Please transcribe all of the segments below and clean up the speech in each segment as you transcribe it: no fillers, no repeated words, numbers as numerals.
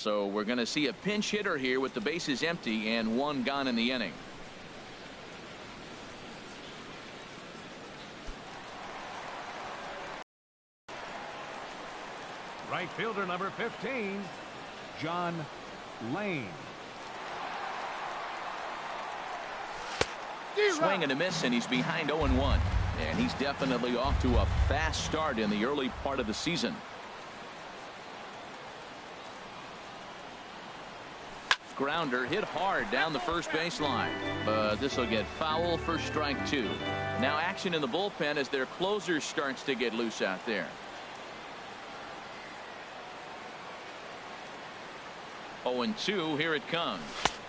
So we're going to see a pinch hitter here with the bases empty and one gone in the inning. Right fielder number 15, John Lane. Swing and a miss, and he's behind 0-1. And he's definitely off to a fast start in the early part of the season. Grounder hit hard down the first baseline, but this will get foul for strike 2. Now action in the bullpen as their closer starts to get loose out there. 0-2, here it comes.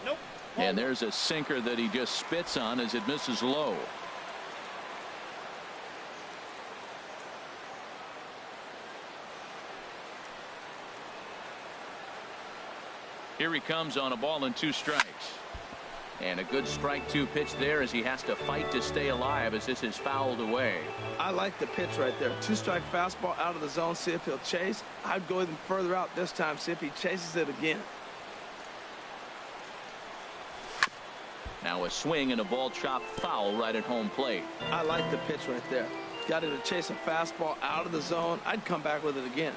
Nope. And there's a sinker that he just spits on as it misses low. Here he comes on a ball and 2 strikes. And a good strike 2 pitch there as he has to fight to stay alive as this is fouled away. I like the pitch right there. 2-strike fastball out of the zone. See if he'll chase. I'd go even further out this time. See if he chases it again. Now a swing and a ball chopped foul right at home plate. I like the pitch right there. Got him to chase a fastball out of the zone. I'd come back with it again.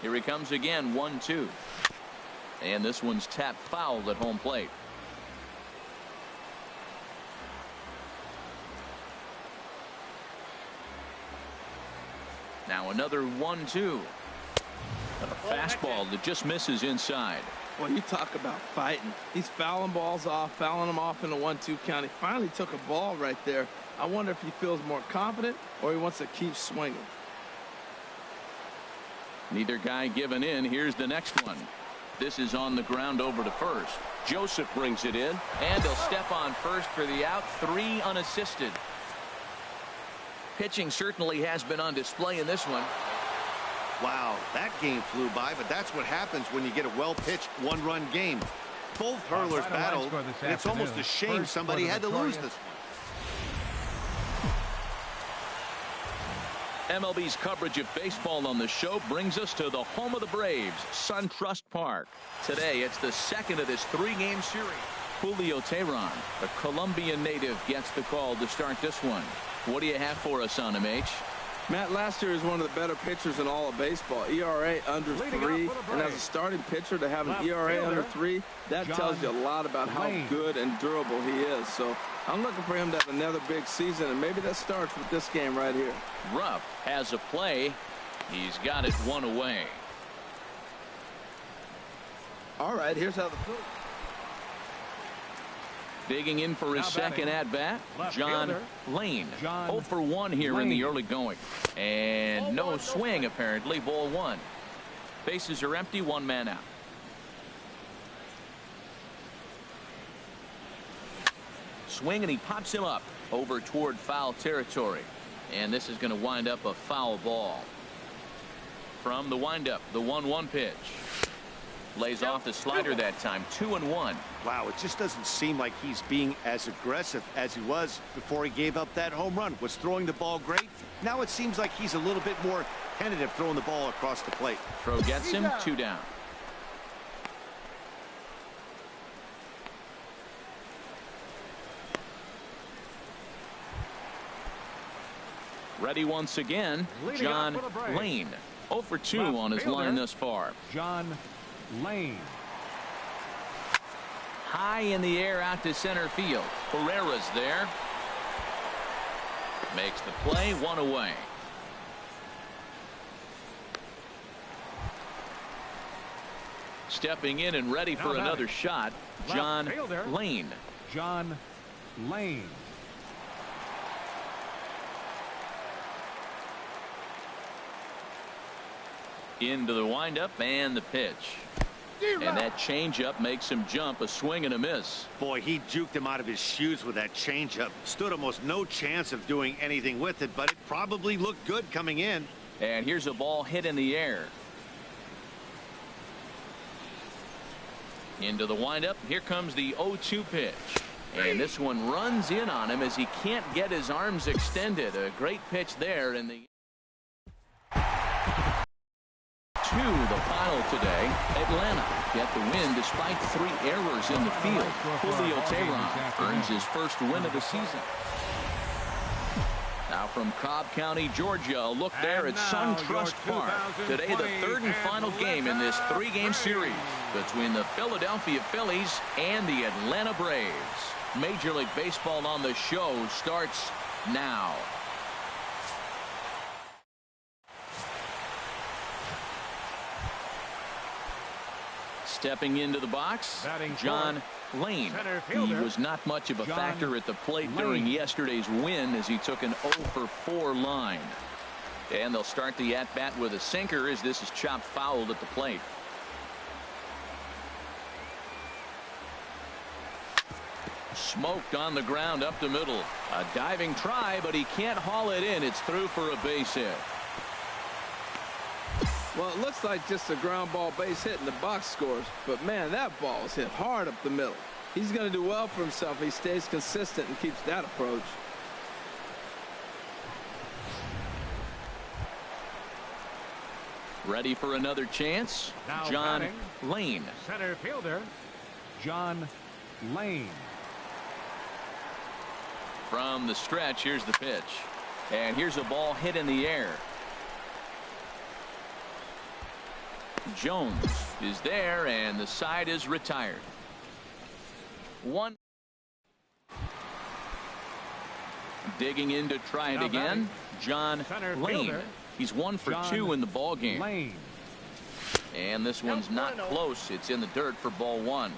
Here he comes again, 1-2. And this one's tapped foul at home plate. Now another 1-2. A fastball that just misses inside. Well, you talk about fighting. He's fouling balls off, fouling them off in a 1-2 count. He finally took a ball right there. I wonder if he feels more confident or he wants to keep swinging. Neither guy giving in. Here's the next one. This is on the ground over to first. Joseph brings it in, and he'll step on first for the out. 3 unassisted. Pitching certainly has been on display in this one. Wow, that game flew by, but that's what happens when you get a well-pitched one-run game. Both hurlers battled, and it's almost a shame somebody had to lose this one. MLB's coverage of baseball on the show brings us to the home of the Braves, SunTrust Park. Today, it's the second of this 3-game series. Julio Teheran, the Colombian native, gets the call to start this one. What do you have for us on him, H? Matt, last year is one of the better pitchers in all of baseball. ERA under 3, and as a starting pitcher to have an ERA under 3, that tells you a lot about how good and durable he is. So I'm looking for him to have another big season, and maybe that starts with this game right here. Rupp has a play. He's got it 1 away. All right, here's how the Digging in for his second at-bat, John Lane. 0 for 1 here in the early going. And no swing, apparently. Ball 1. Bases are empty, 1 man out. Swing, and he pops him up over toward foul territory. And this is going to wind up a foul ball. From the windup, the 1-1 pitch. Lays off the slider that time. 2-1. Wow, it just doesn't seem like he's being as aggressive as he was before he gave up that home run. Was throwing the ball great. Now it seems like he's a little bit more tentative throwing the ball across the plate. Throw gets him. 2 down. Ready once again, John Lane. 0 for 2 on his line thus far. John Lane. High in the air out to center field. Pereira's there. Makes the play, 1 away. Stepping in and ready for another shot, John Lane. John Lane. Into the windup and the pitch. And that changeup makes him jump. A swing and a miss. Boy, he juked him out of his shoes with that changeup. Stood almost no chance of doing anything with it, but it probably looked good coming in. And here's a ball hit in the air. Into the windup. Here comes the 0-2 pitch. And this one runs in on him as he can't get his arms extended. A great pitch there in the the final today. Atlanta get the win despite 3 errors in the field. Julio Teheran earns his first win of the season. Now from Cobb County, Georgia, a look there at SunTrust Park. Today, the third and final game in this 3-game series between the Philadelphia Phillies and the Atlanta Braves. Major League Baseball on the show starts now. Stepping into the box, John Lane. He was not much of a factor at the plate during yesterday's win as he took an 0-for-4 line. And they'll start the at-bat with a sinker as this is chopped fouled at the plate. Smoked on the ground up the middle. A diving try, but he can't haul it in. It's through for a base hit. Well, it looks like just a ground ball base hit in the box scores, but man, that ball is hit hard up the middle. He's going to do well for himself if he stays consistent and keeps that approach. Ready for another chance? Now John batting, Lane. Center fielder, John Lane. From the stretch, here's the pitch. And here's a ball hit in the air. Jones is there, and the side is retired. 1. Digging in to try it again, John Lane. He's 1 for 2 in the ball game. And this one's not close. It's in the dirt for ball 1.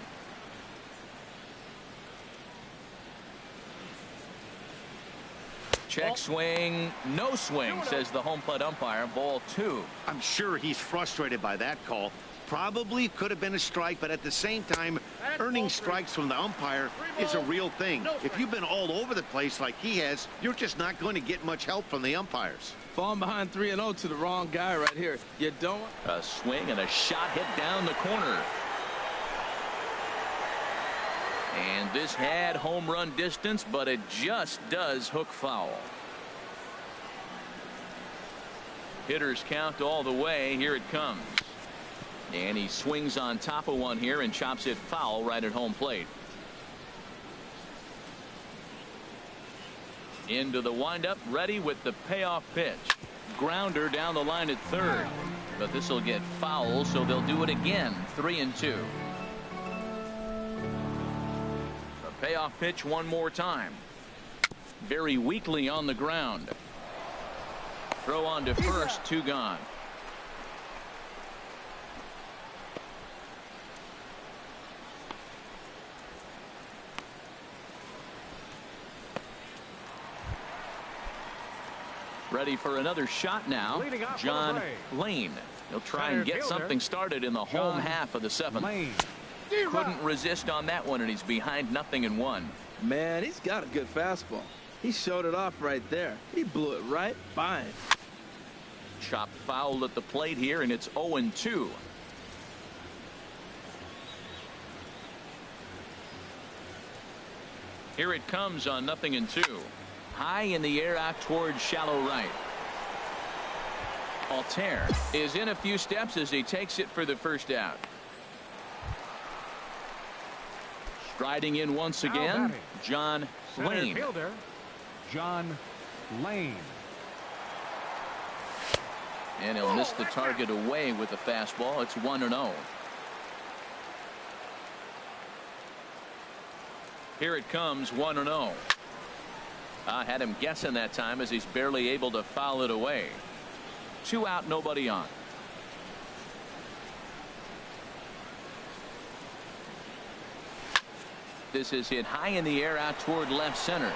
Check swing, no swing, says the home plate umpire. Ball 2. I'm sure he's frustrated by that call. Probably could have been a strike, but at the same time, earning strikes from the umpire is a real thing. If you've been all over the place like he has, you're just not going to get much help from the umpires. Falling behind 3-0 to the wrong guy right here. You don't. A swing and a shot hit down the corner. And this had home run distance, but it just does hook foul. Hitters count all the way. Here it comes. And he swings on top of one here and chops it foul right at home plate. Into the windup, ready with the payoff pitch. Grounder down the line at third. But this will get foul, so they'll do it again. 3-2. Payoff pitch one more time. Very weakly on the ground. Throw on to first, 2 gone. Ready for another shot now. John Lane. He'll try and get something started in the home half of the 7th. Couldn't resist on that one, and he's behind 0-1. Man, he's got a good fastball. He showed it off right there. He blew it right by him. Chopped foul at the plate here, and it's 0-2. Here it comes on 0-2. High in the air out towards shallow right. Altair is in a few steps as he takes it for the first out. Striding in once again, John Lane. Fielder, John Lane. And he'll miss the target away with the fastball. It's 1-0. Here it comes, 1-0. I had him guessing that time as he's barely able to foul it away. 2 out, nobody on. This is hit high in the air out toward left center.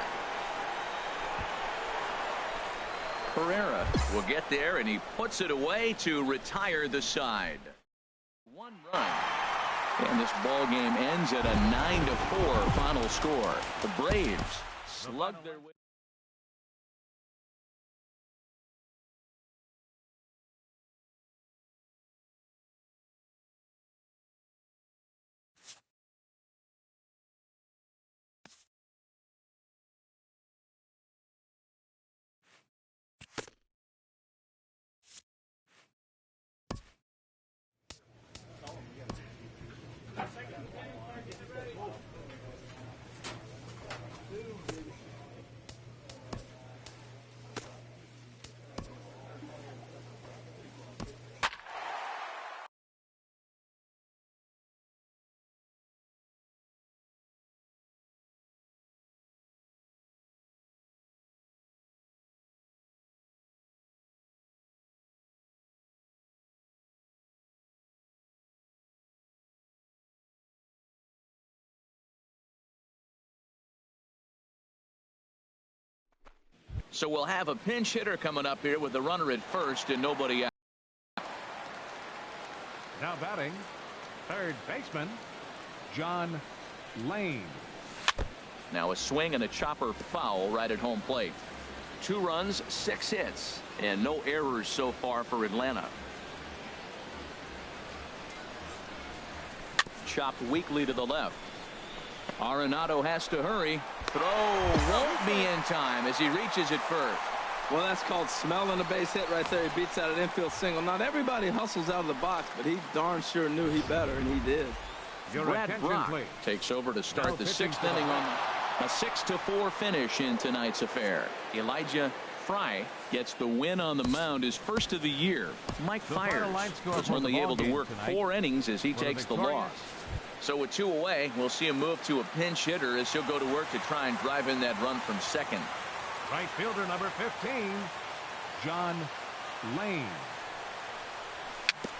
Pereira will get there, and he puts it away to retire the side. 1 run. And this ball game ends at a 9-4 final score. The Braves slugged their way. So we'll have a pinch hitter coming up here with the runner at first and nobody out. Now batting, third baseman, John Lane. Now a swing and a chopper foul right at home plate. 2 runs, 6 hits, and no errors so far for Atlanta. Chopped weakly to the left. Arenado has to hurry. Throw won't be in time as he reaches it first. Well, that's called smelling a base hit right there. He beats out an infield single. Not everybody hustles out of the box, but he darn sure knew he better, and he did. Brad Brock takes over to start the 6th inning on a 6-4 finish in tonight's affair. Elijah Fry gets the win on the mound, his first of the year. Mike Fiers was only able to work 4 innings as he takes the loss. So with 2 away, we'll see him move to a pinch hitter as he'll go to work to try and drive in that run from second. Right fielder number 15, John Lane.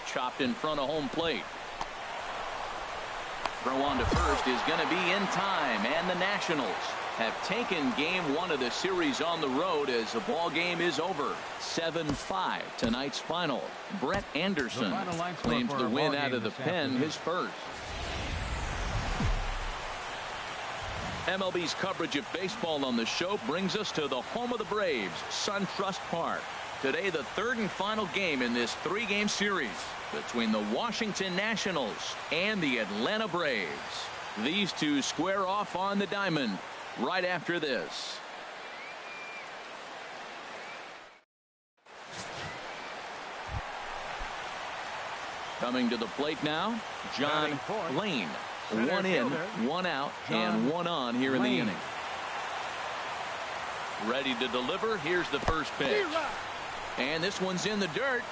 Chopped in front of home plate. Throw on to first is going to be in time, and the Nationals have taken game 1 of the series on the road as the ball game is over. 7-5 tonight's final. Brett Anderson claims the win out of the pen, his first. MLB's coverage of baseball on the show brings us to the home of the Braves, SunTrust Park. Today, the 3rd and final game in this 3-game series between the Washington Nationals and the Atlanta Braves. These two square off on the diamond right after this. Coming to the plate now, John Lane. 1 in, 1 out, and 1 on here in the inning. Ready to deliver. Here's the first pitch. And this one's in the dirt.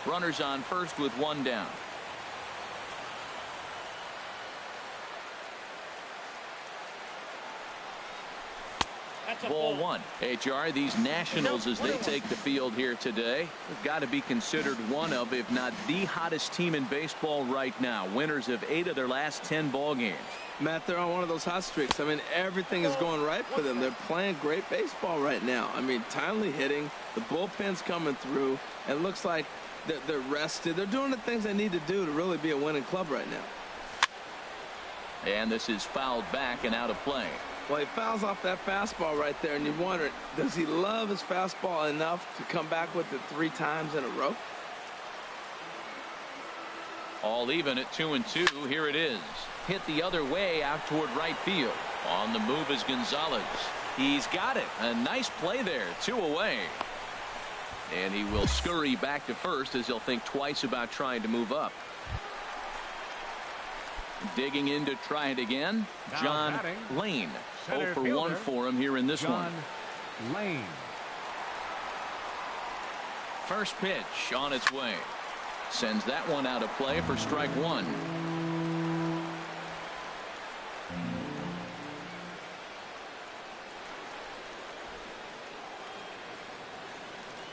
Runners on first with 1 down. Ball 1. HR, these Nationals, as they take the field here today, have got to be considered one of, if not the hottest team in baseball right now. Winners of 8 of their last 10 ball games. Matt, they're on one of those hot streaks. I mean, everything is going right for them. They're playing great baseball right now. I mean, timely hitting, the bullpen's coming through, and it looks like they're rested. They're doing the things they need to do to really be a winning club right now. And this is fouled back and out of play. Well, he fouls off that fastball right there, and you wonder, does he love his fastball enough to come back with it 3 times in a row? All even at 2-2. Here it is. Hit the other way out toward right field. On the move is Gonzalez. He's got it. A nice play there. 2 away. And he will scurry back to first as he'll think twice about trying to move up. Digging in to try it again. John Lane. 0 for 1 for him here in this one. Lane. First pitch on its way. Sends that one out of play for strike 1.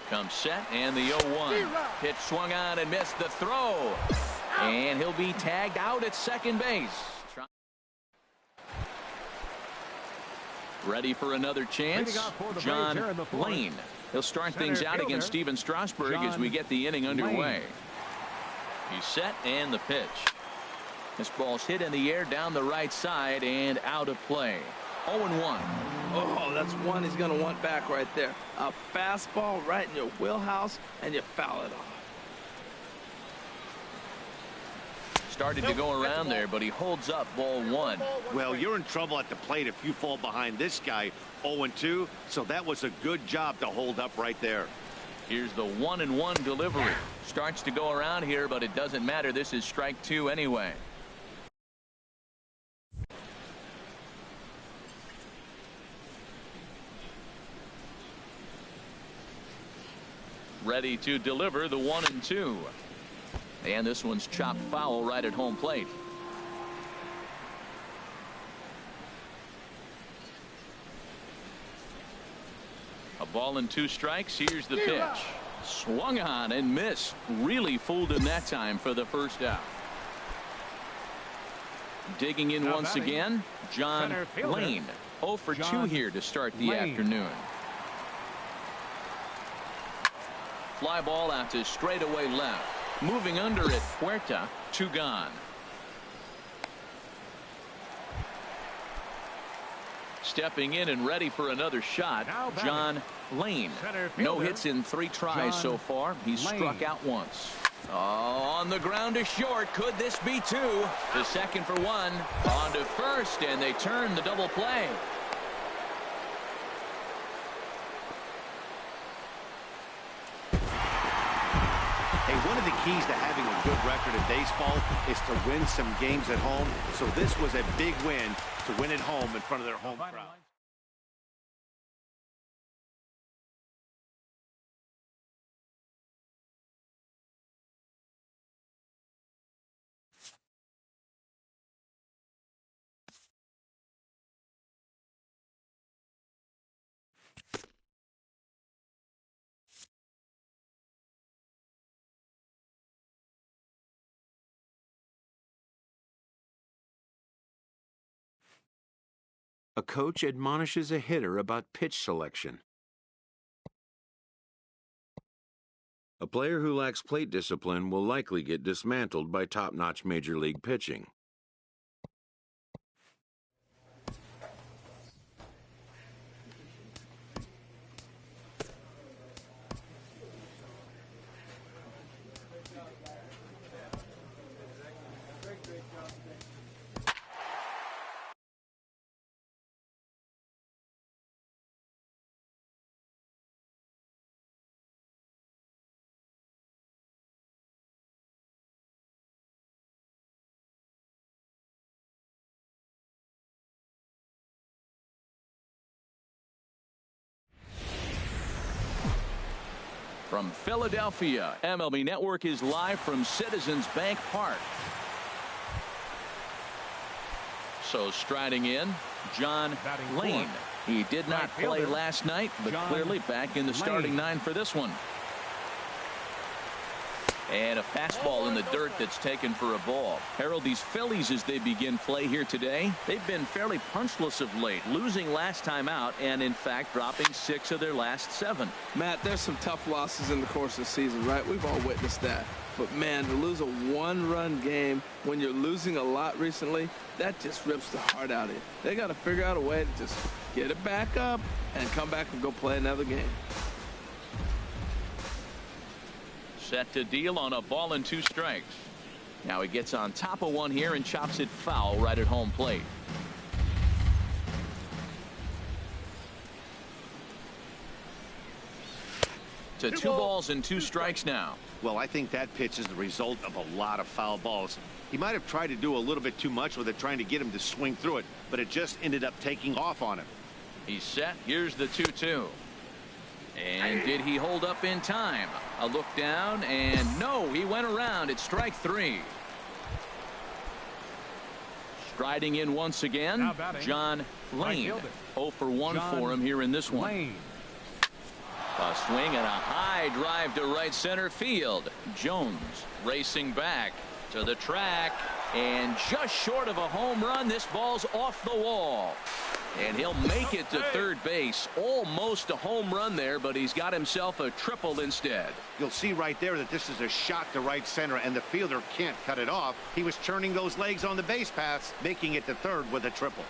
Comes set, and the 0-1. Pitch swung on and missed the throw. And he'll be tagged out at second base. Ready for another chance. John Lane. He'll start things out against Steven Strasburg as we get the inning underway. He's set, and the pitch. This ball's hit in the air down the right side and out of play. 0-1. Oh, that's one he's going to want back right there. A fastball right in your wheelhouse, and you foul it off. Started to go around there, but he holds up ball 1. Well, you're in trouble at the plate if you fall behind this guy 0-2, so that was a good job to hold up right there. Here's the 1-1 delivery. Starts to go around here, but it doesn't matter. This is strike 2 anyway. Ready to deliver the 1-2. And this one's chopped foul right at home plate. A ball and 2 strikes. Here's the pitch. Swung on and missed. Really fooled him that time for the first out. Digging in once again, John Lane. 0 for 2 here to start the afternoon. fly ball out to straightaway left. Moving under it, Huerta, 2 gone. Stepping in and ready for another shot, John Lane. No hits in 3 tries so far. He's struck out once. Oh, on the ground to short. Could this be 2? The second for 1. On to first, and they turn the double play. Hey, one of the keys to having a good record in baseball is to win some games at home. So this was a big win to win at home in front of their home crowd. A coach admonishes a hitter about pitch selection. A player who lacks plate discipline will likely get dismantled by top-notch major league pitching. From Philadelphia, MLB Network is live from Citizens Bank Park. So striding in, John Lane. He did not play last night, but clearly back in the starting 9 for this one. And a fastball in the dirt that's taken for a ball. Harold, these Phillies, as they begin play here today, they've been fairly punchless of late, losing last time out and, in fact, dropping 6 of their last 7. Matt, there's some tough losses in the course of the season, right? We've all witnessed that. But, man, to lose a 1-run game when you're losing a lot recently, that just rips the heart out of you. They got to figure out a way to just get it back up and come back and go play another game. Set to deal on a ball and 2 strikes. Now he gets on top of one here and chops it foul right at home plate. To 2 balls and 2 strikes now. Well, I think that pitch is the result of a lot of foul balls. He might have tried to do a little bit too much with it, trying to get him to swing through it, but it just ended up taking off on him. He's set. Here's the 2-2. And did he hold up in time? A look down, and no, he went around. It's strike 3. Striding in once again, John Lane. 0 for 1 for him here in this one. A swing and a high drive to right center field. Jones racing back to the track, and just short of a home run. This ball's off the wall. And he'll make it to third base. Almost a home run there, but he's got himself a triple instead. You'll see right there that this is a shot to right center, and the fielder can't cut it off. He was turning those legs on the base paths, making it to third with a triple.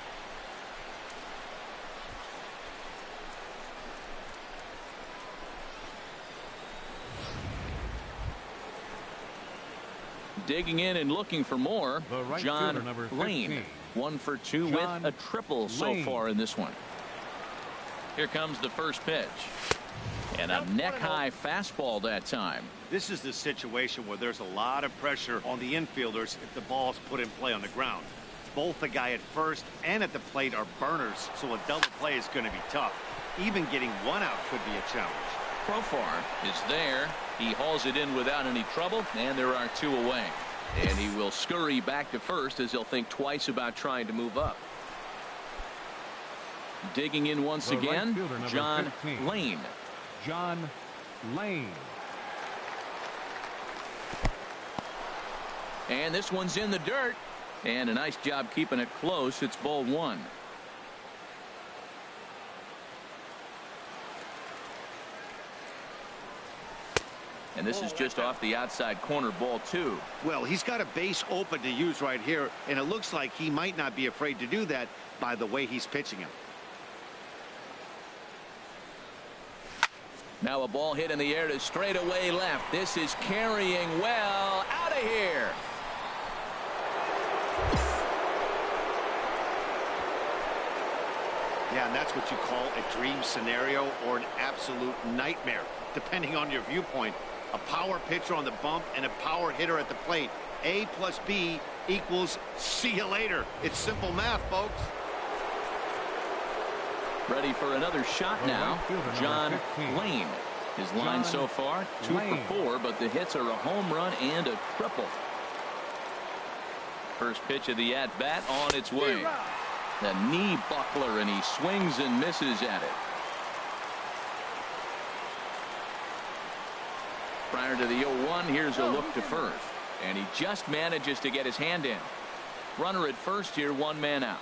Digging in and looking for more, John Lane. 1 for 2 with a triple so far in this one. Here comes the first pitch. And a neck-high fastball that time. This is the situation where there's a lot of pressure on the infielders if the ball's put in play on the ground. Both the guy at first and at the plate are burners, so a double play is going to be tough. Even getting 1 out could be a challenge. Profar is there. He hauls it in without any trouble, and there are 2 away. And he will scurry back to first as he'll think twice about trying to move up. Digging in once again, John Lane. John Lane. And this one's in the dirt. And a nice job keeping it close. It's ball 1. And this is just off the outside corner, ball 2. Well, he's got a base open to use right here, and it looks like he might not be afraid to do that by the way he's pitching him. Now a ball hit in the air to straightaway left. This is carrying well. Out of here. Yeah, and that's what you call a dream scenario or an absolute nightmare, depending on your viewpoint. A power pitcher on the bump and a power hitter at the plate. A plus B equals see you later. It's simple math, folks. Ready for another shot now. John Lane. His line so far, 2 for 4, but the hits are a home run and a triple. First pitch of the at-bat on its way. The knee buckler, and he swings and misses at it. Prior to the 0-1, here's a look to first. And he just manages to get his hand in. Runner at first here, 1 man out.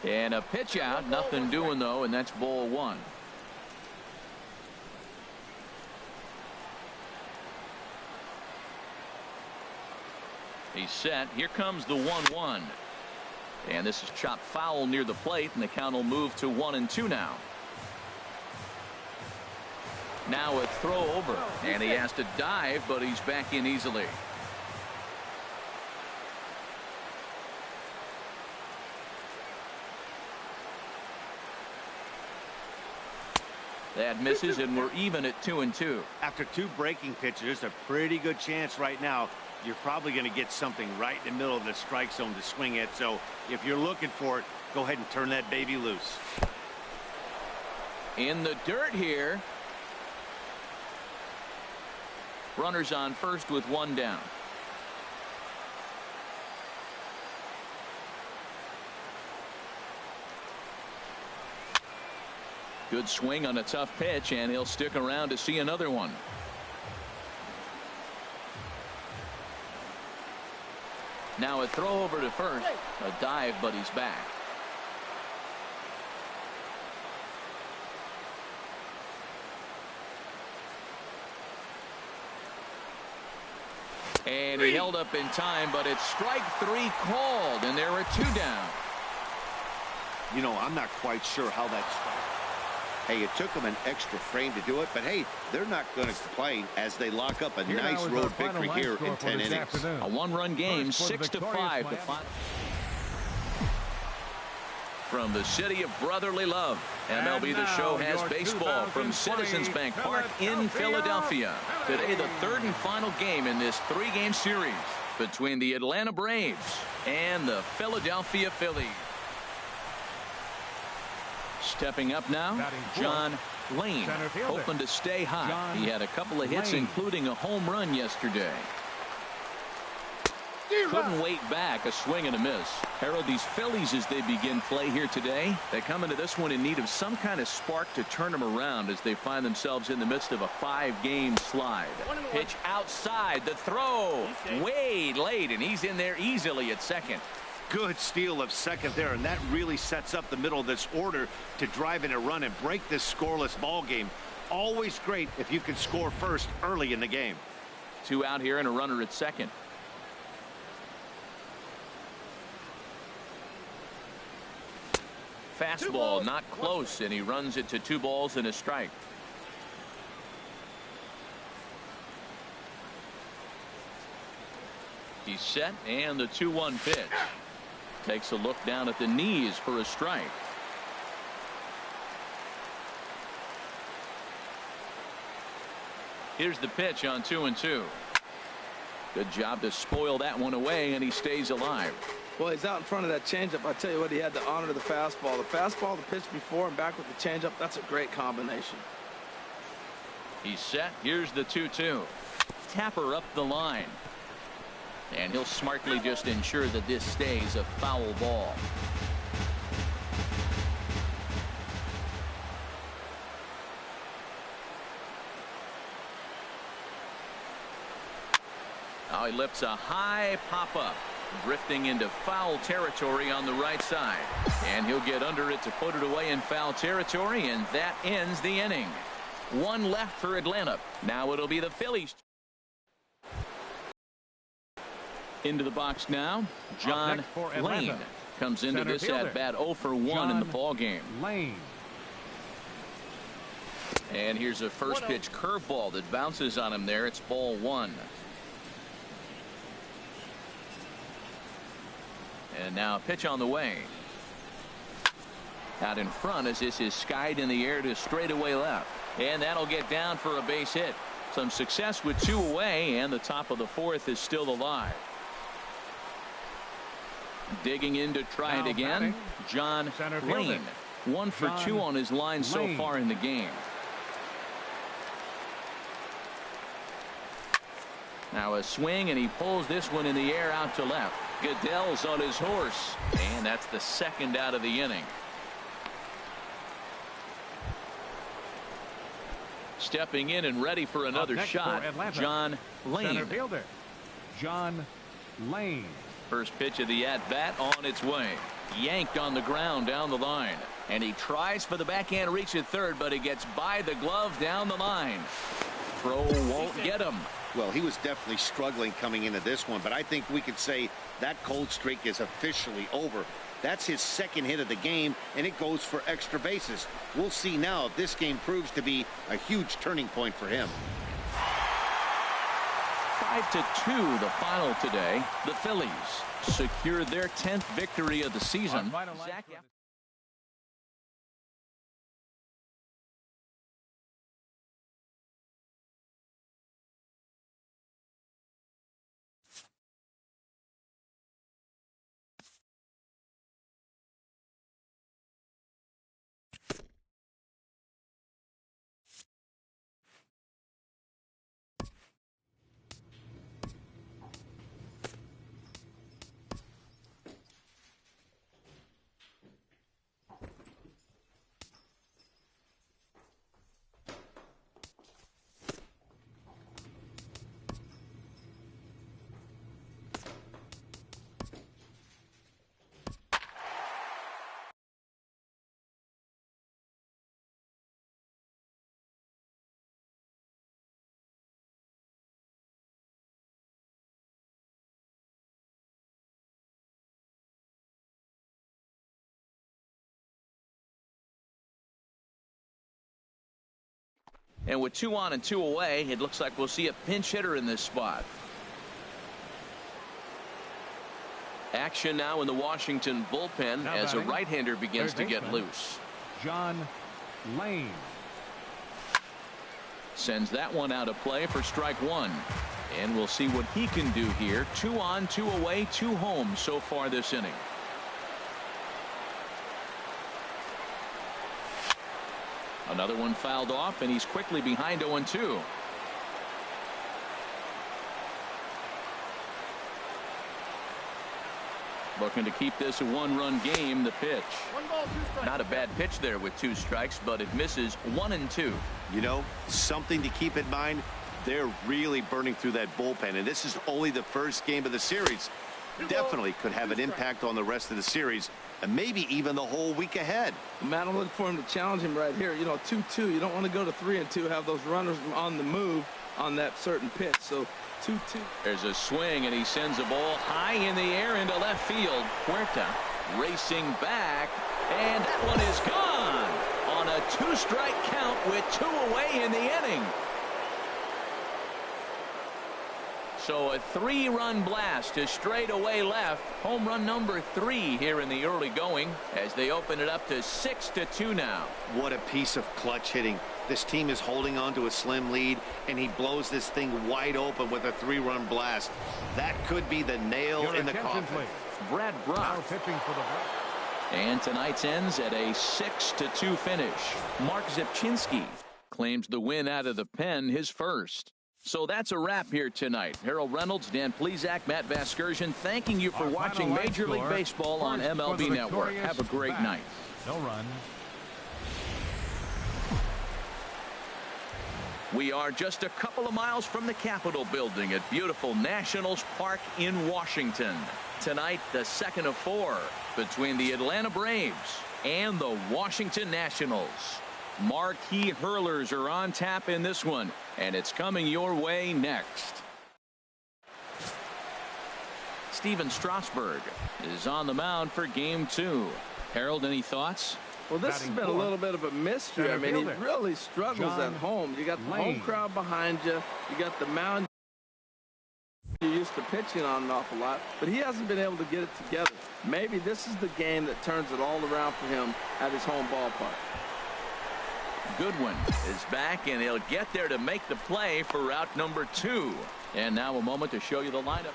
And a pitch out, nothing doing though, and that's ball 1. He's set. Here comes the 1-1. And this is chopped foul near the plate, and the count will move to 1-2 now. Now a throw over, and he has to dive, but he's back in easily. That misses, and we're even at 2-2. After 2 breaking pitches, a pretty good chance right now. You're probably going to get something right in the middle of the strike zone to swing at. So if you're looking for it, go ahead and turn that baby loose. In the dirt here. Runners on first with 1 down. Good swing on a tough pitch, and he'll stick around to see another one. Now a throw over to first. A dive, but he's back. And he held up in time, but it's strike 3 called, and there are 2 down. You know, I'm not quite sure how that struck. Hey, it took them an extra frame to do it, but hey, they're not going to complain as they lock up a nice road victory here in 10 innings. A 1-run game, 6-5 to 5. From the city of brotherly love, MLB The Show has baseball from Citizens Bank Park in Philadelphia. Today, the 3rd and final game in this 3-game series between the Atlanta Braves and the Philadelphia Phillies. Stepping up now, John Lane, hoping to stay hot. He had a couple of hits, including a home run yesterday. Couldn't wait back, a swing and a miss. Harold, these Phillies, as they begin play here today, they come into this one in need of some kind of spark to turn them around as they find themselves in the midst of a 5-game slide. Pitch outside, the throw way late, and he's in there easily at second. Good steal of second there, and that really sets up the middle of this order to drive in a run and break this scoreless ball game. Always great if you can score first early in the game. 2 out here and a runner at second. Fastball not close, and he runs it to 2 balls and a strike. He's set, and the 2-1 pitch. Takes a look down at the knees for a strike. Here's the pitch on 2-2. Good job to spoil that one away, and he stays alive. Well, he's out in front of that changeup. I tell you what, he had to honor the fastball. The fastball, the pitch before, and back with the changeup. That's a great combination. He's set. Here's the 2-2. Tapper up the line. And he'll smartly just ensure that this stays a foul ball. Now he lifts a high pop-up. drifting into foul territory on the right side. And he'll get under it to put it away in foul territory, and that ends the inning. One left for Atlanta. Now it'll be the Phillies. Into the box now, John Lane comes into Center this fielder. at bat 0 for 1 in the ball game. Lane. And here's a first pitch curveball that bounces on him there. It's ball 1. And now a pitch on the way. Out in front as this is skied in the air to straightaway left. And that'll get down for a base hit. Some success with 2 away, and the top of the 4th is still alive. Digging in to try it again, John Lane. 1 for 2 on his line so far in the game. Now a swing, and he pulls this one in the air out to left. Goodell's on his horse, and that's the second out of the inning. Stepping in and ready for another shot, John Lane. Center fielder, John Lane. First pitch of the at-bat on its way. Yanked on the ground down the line. And he tries for the backhand reach at third, but he gets by the glove down the line. Throw won't get him. Well, he was definitely struggling coming into this one, but I think we could say that cold streak is officially over. That's his second hit of the game, and it goes for extra bases. We'll see now if this game proves to be a huge turning point for him. 5-2 the final today. The Phillies secure their 10th victory of the season. And with 2 on and 2 away, it looks like we'll see a pinch hitter in this spot. Action now in the Washington bullpen now as a batting, right-hander begins to get loose. John Lane. Sends that one out of play for strike 1. And we'll see what he can do here. 2 on, 2 away, 2 home so far this inning. Another one fouled off, and he's quickly behind 0-2. Looking to keep this a 1-run game. The pitch. 1 ball, 2 strikes. Not a bad pitch there with 2 strikes, but it misses 1-2. You know, something to keep in mind, they're really burning through that bullpen, and this is only the first game of the series. Definitely could have an impact on the rest of the series, and maybe even the whole week ahead. Matt, I'm looking for him to challenge him right here. You know, 2-2. You don't want to go to 3-2, have those runners on the move on that certain pitch. So 2-2. There's a swing, and he sends a ball high in the air into left field. Huerta racing back, and that one is gone on a 2-strike count with 2 away in the inning. So a 3-run blast to straightaway left. Home run number 3 here in the early going as they open it up to 6-2 now. What a piece of clutch hitting. This team is holding on to a slim lead, and he blows this thing wide open with a 3-run blast. That could be the nail in the coffin. Please. Brad Brock. Now pitching for the Braves. And tonight's ends at a 6-2 finish. Mark Zepchinski claims the win out of the pen, his first. So that's a wrap here tonight. Harold Reynolds, Dan Plesac, Matt Vasgersian, thanking you for watching Major League Baseball on MLB Network. Have a great night. No run. We are just a couple of miles from the Capitol building at beautiful Nationals Park in Washington. Tonight, the second of 4 between the Atlanta Braves and the Washington Nationals. Marquee hurlers are on tap in this one, and it's coming your way next. Steven Strasburg is on the mound for game 2. Harold, any thoughts? Well, this has been a little bit of a mystery. I mean, he really struggles at home. You got the home crowd behind you. You got the mound you're used to pitching on an awful lot, but he hasn't been able to get it together. Maybe this is the game that turns it all around for him at his home ballpark. Goodwin is back, and he'll get there to make the play for route number 2. And now a moment to show you the lineup.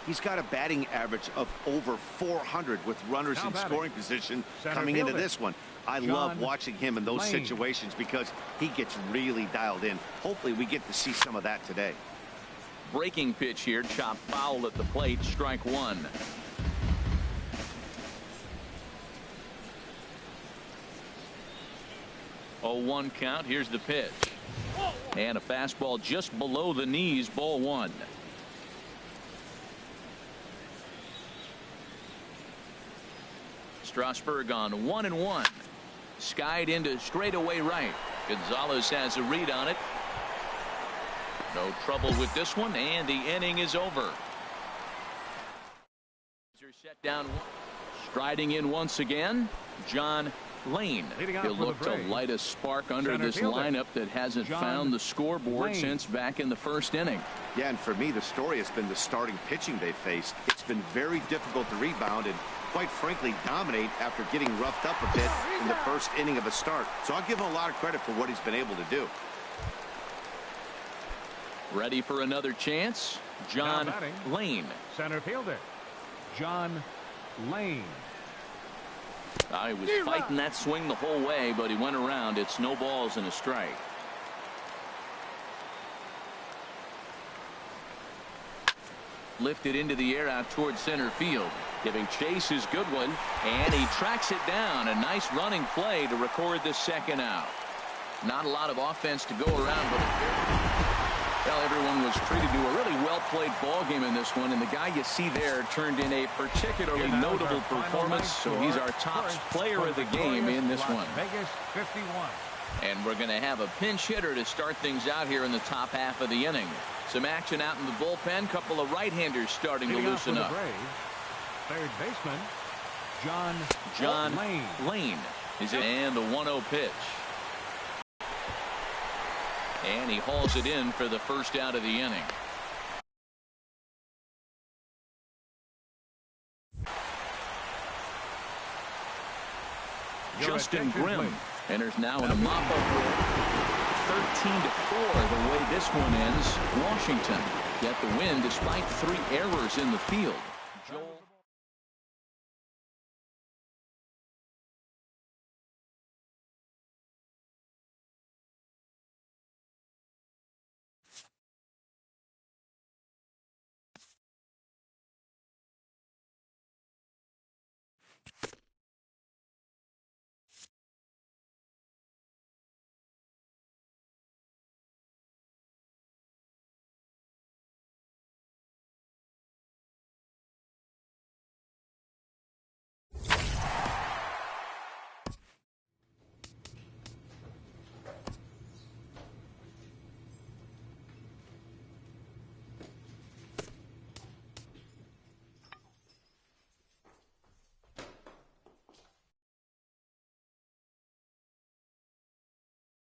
He's got a batting average of over 400 with runners in scoring position coming into this one. I love watching him in those situations because he gets really dialed in. Hopefully we get to see some of that today. Breaking pitch here, chopped foul at the plate, strike 1. Oh, 1 count. Here's the pitch. And a fastball just below the knees, ball 1. Strasburg on 1-1. Skied into straightaway right. Gonzalez has a read on it. No trouble with this one, and the inning is over. Set down. Striding in once again, John Lane. He'll look to light a spark under this lineup that hasn't found the scoreboard since back in the first inning. Yeah, and for me, the story has been the starting pitching they faced. It's been very difficult to rebound and, quite frankly, dominate after getting roughed up a bit in the first inning of a start. So I'll give him a lot of credit for what he's been able to do. Ready for another chance, John Lane. Center fielder, John Lane. He was fighting that swing the whole way, but he went around. It's no balls and a strike. Lifted into the air out towards center field. Giving chase is Goodwin, and he tracks it down. A nice running play to record the second out. Not a lot of offense to go around, but well, everyone was treated to a really well-played ball game in this one, and the guy you see there turned in a particularly notable performance, so he's our top player of the game in this one. Vegas 51. And we're going to have a pinch hitter to start things out here in the top half of the inning. Some action out in the bullpen. Couple of right-handers starting to loosen up. Third baseman, John Lane is in, and the 1-0 pitch. And he hauls it in for the first out of the inning. Justin Grimm enters now in a mop-up role. 13-4 the way this one ends. Washington get the win despite 3 errors in the field. Joel